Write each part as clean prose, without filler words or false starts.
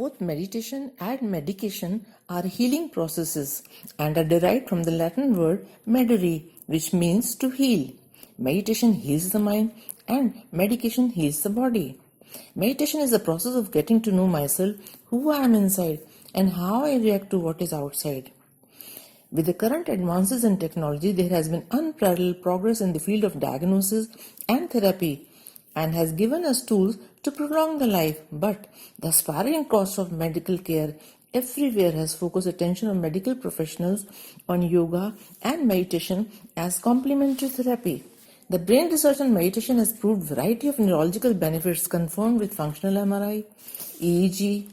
Both meditation and medication are healing processes and are derived from the Latin word medere, which means to heal. Meditation heals the mind and medication heals the body. Meditation is the process of getting to know myself, who I am inside, and how I react to what is outside. With the current advances in technology, there has been unparalleled progress in the field of diagnosis and therapy and has given us tools to prolong the life. But the aspiring cost of medical care everywhere has focused attention of medical professionals on yoga and meditation as complementary therapy. The brain research on meditation has proved variety of neurological benefits confirmed with functional MRI, EEG,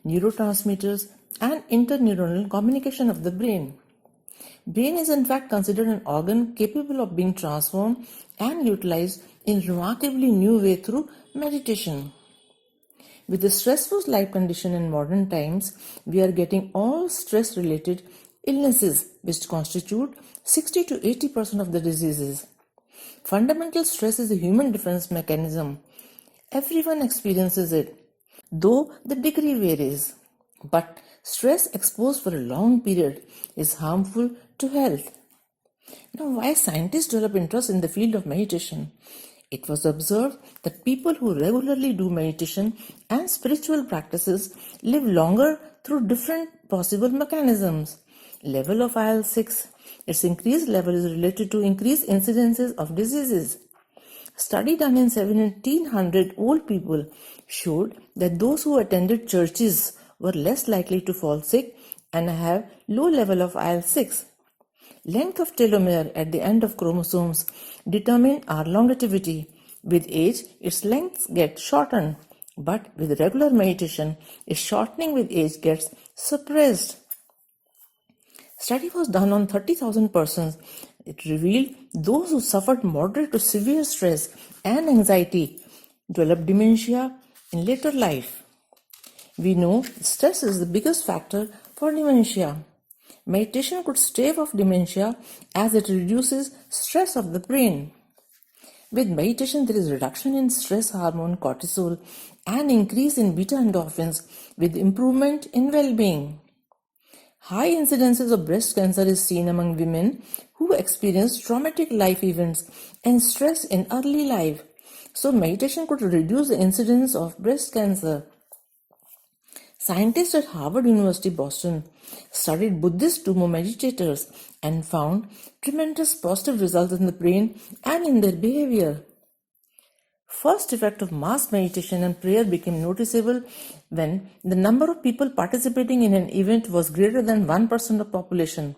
neurotransmitters, and interneuronal communication of the brain. Brain is in fact considered an organ capable of being transformed and utilized in remarkably new way through meditation. With the stressful life condition in modern times, we are getting all stress-related illnesses which constitute 60 to 80% of the diseases. Fundamental stress is a human defense mechanism. Everyone experiences it, though the degree varies. But stress exposed for a long period is harmful to health. Now, why scientists develop interest in the field of meditation? It was observed that people who regularly do meditation and spiritual practices live longer through different possible mechanisms. Level of IL-6. Its increased level is related to increased incidences of diseases. Study done in 1700 old people showed that those who attended churches were less likely to fall sick and have low level of IL-6. Length of telomere at the end of chromosomes determine our longevity. With age, its length gets shortened, but with regular meditation, its shortening with age gets suppressed. Study was done on 30,000 persons. It revealed those who suffered moderate to severe stress and anxiety developed dementia in later life. We know stress is the biggest factor for dementia. Meditation could stave off dementia as it reduces stress of the brain. With meditation, there is reduction in stress hormone cortisol and increase in beta endorphins with improvement in well-being. High incidences of breast cancer is seen among women who experience traumatic life events and stress in early life. So meditation could reduce the incidence of breast cancer. Scientists at Harvard University, Boston studied Buddhist Tummo meditators and found tremendous positive results in the brain and in their behavior. First effect of mass meditation and prayer became noticeable when the number of people participating in an event was greater than 1% of population.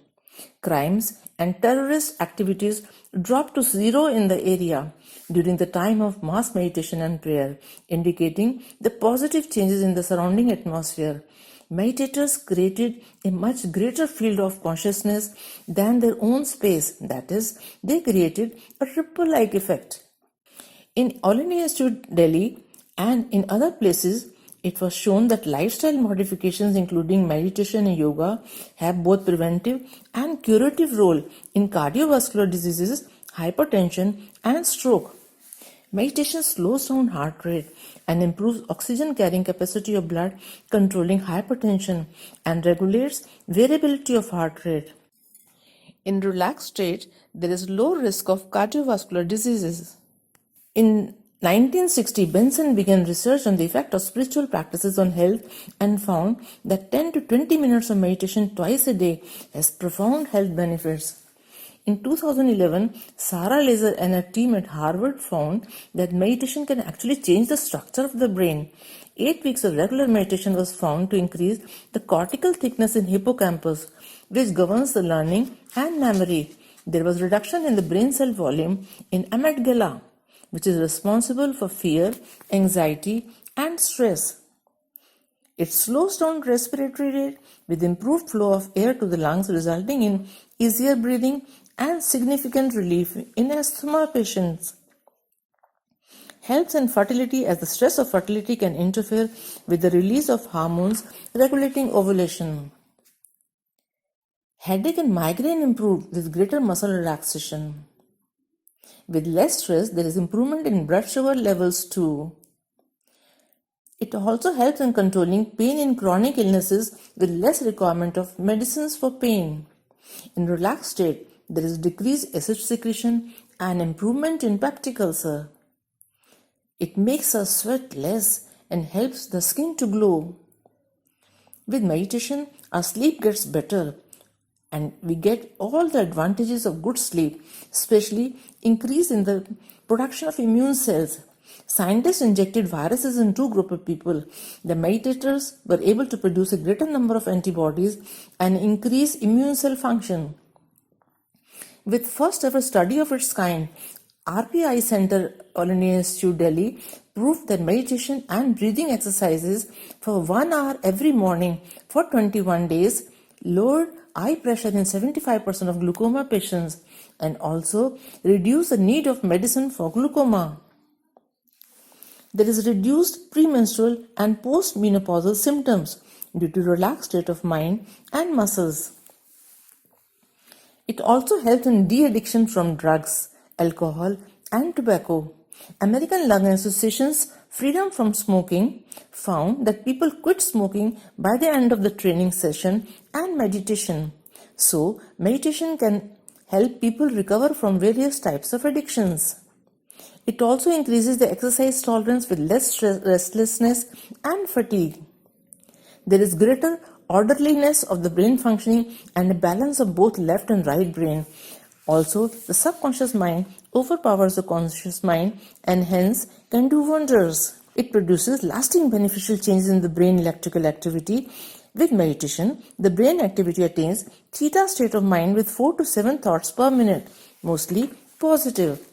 Crimes and terrorist activities dropped to zero in the area during the time of mass meditation and prayer, indicating the positive changes in the surrounding atmosphere. Meditators created a much greater field of consciousness than their own space, that is, they created a ripple-like effect. In All India Institute, Delhi, and in other places, it was shown that lifestyle modifications including meditation and yoga have both preventive and curative role in cardiovascular diseases, hypertension and stroke. Meditation slows down heart rate and improves oxygen carrying capacity of blood, controlling hypertension and regulates variability of heart rate. In relaxed state, there is low risk of cardiovascular diseases. In 1960, Benson began research on the effect of spiritual practices on health and found that 10 to 20 minutes of meditation twice a day has profound health benefits. In 2011, Sarah Laser and her team at Harvard found that meditation can actually change the structure of the brain. 8 weeks of regular meditation was found to increase the cortical thickness in hippocampus, which governs the learning and memory. There was reduction in the brain cell volume in amygdala, which is responsible for fear, anxiety, and stress. It slows down respiratory rate with improved flow of air to the lungs, resulting in easier breathing and significant relief in asthma patients. Health and fertility, as the stress of fertility can interfere with the release of hormones regulating ovulation. Headache and migraine improve with greater muscle relaxation. With less stress, there is improvement in blood sugar levels too. It also helps in controlling pain in chronic illnesses with less requirement of medicines for pain. In relaxed state, there is decreased acid secretion and improvement in peptic ulcer. It makes us sweat less and helps the skin to glow. With meditation, our sleep gets better and we get all the advantages of good sleep, especially increase in the production of immune cells. Scientists injected viruses in two groups of people. The meditators were able to produce a greater number of antibodies and increase immune cell function. With first ever study of its kind, RPI Center, All India Institute, Delhi, proved that meditation and breathing exercises for 1 hour every morning for 21 days lowered eye pressure in 75% of glaucoma patients and also reduced the need of medicine for glaucoma. There is reduced premenstrual and postmenopausal symptoms due to relaxed state of mind and muscles. It also helps in de-addiction from drugs, alcohol, and tobacco. American Lung Association's Freedom from Smoking found that people quit smoking by the end of the training session and meditation. So, meditation can help people recover from various types of addictions. It also increases the exercise tolerance with less restlessness and fatigue. There is greater orderliness of the brain functioning and a balance of both left and right brain. Also, the subconscious mind overpowers the conscious mind and hence can do wonders. It produces lasting beneficial changes in the brain electrical activity. With meditation, the brain activity attains theta state of mind with 4 to 7 thoughts per minute, mostly positive.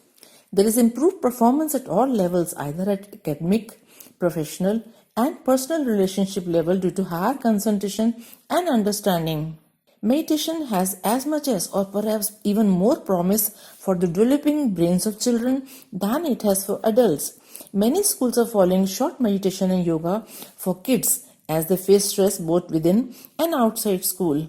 There is improved performance at all levels, either at academic, professional, and personal relationship level due to higher concentration and understanding. Meditation has as much as or perhaps even more promise for the developing brains of children than it has for adults. Many schools are following short meditation and yoga for kids as they face stress both within and outside school.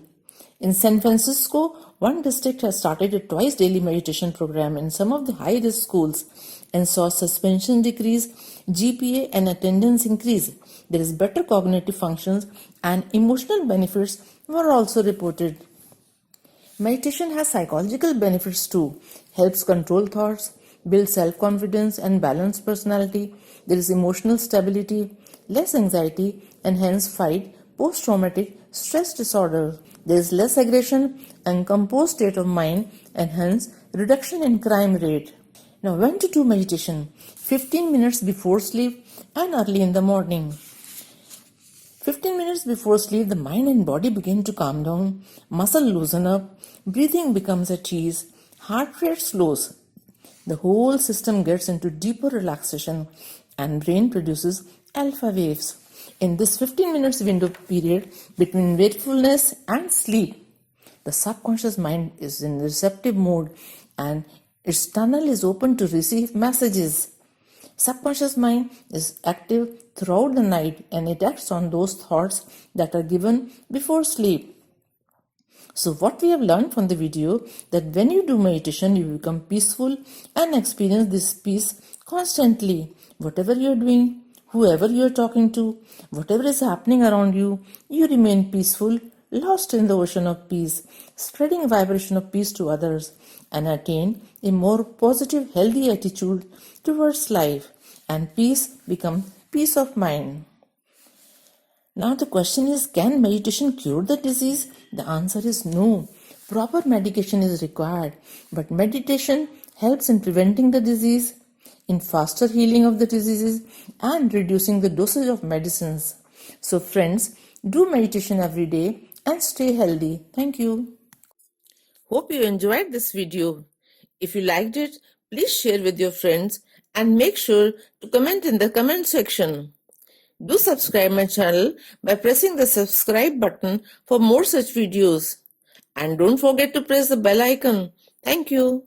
In San Francisco, one district has started a twice daily meditation program in some of the high-risk schools and saw suspension decrease, GPA and attendance increase. There is better cognitive functions and emotional benefits were also reported. Meditation has psychological benefits too. Helps control thoughts, build self-confidence and balance personality. There is emotional stability, less anxiety and hence fight post-traumatic stress disorder. There is less aggression and composed state of mind and hence reduction in crime rate. Now when to do meditation? 15 minutes before sleep and early in the morning. 15 minutes before sleep, the mind and body begin to calm down, muscle loosen up, breathing becomes at ease, heart rate slows. The whole system gets into deeper relaxation and brain produces alpha waves. In this 15 minutes window period between wakefulness and sleep, the subconscious mind is in receptive mode and its tunnel is open to receive messages. Subconscious mind is active throughout the night and it acts on those thoughts that are given before sleep. So what we have learned from the video that when you do meditation, you become peaceful and experience this peace constantly. Whatever you are doing, whoever you are talking to, whatever is happening around you, you remain peaceful, lost in the ocean of peace, spreading a vibration of peace to others and attain a more positive, healthy attitude towards life and peace becomes peace of mind. Now the question is, can meditation cure the disease? The answer is no. Proper medication is required, but meditation helps in preventing the disease, in faster healing of the diseases and reducing the dosage of medicines. So friends, do meditation every day and stay healthy. Thank you. Hope you enjoyed this video. If you liked it, please share with your friends and make sure to comment in the comment section. Do subscribe my channel by pressing the subscribe button for more such videos. And don't forget to press the bell icon. Thank you.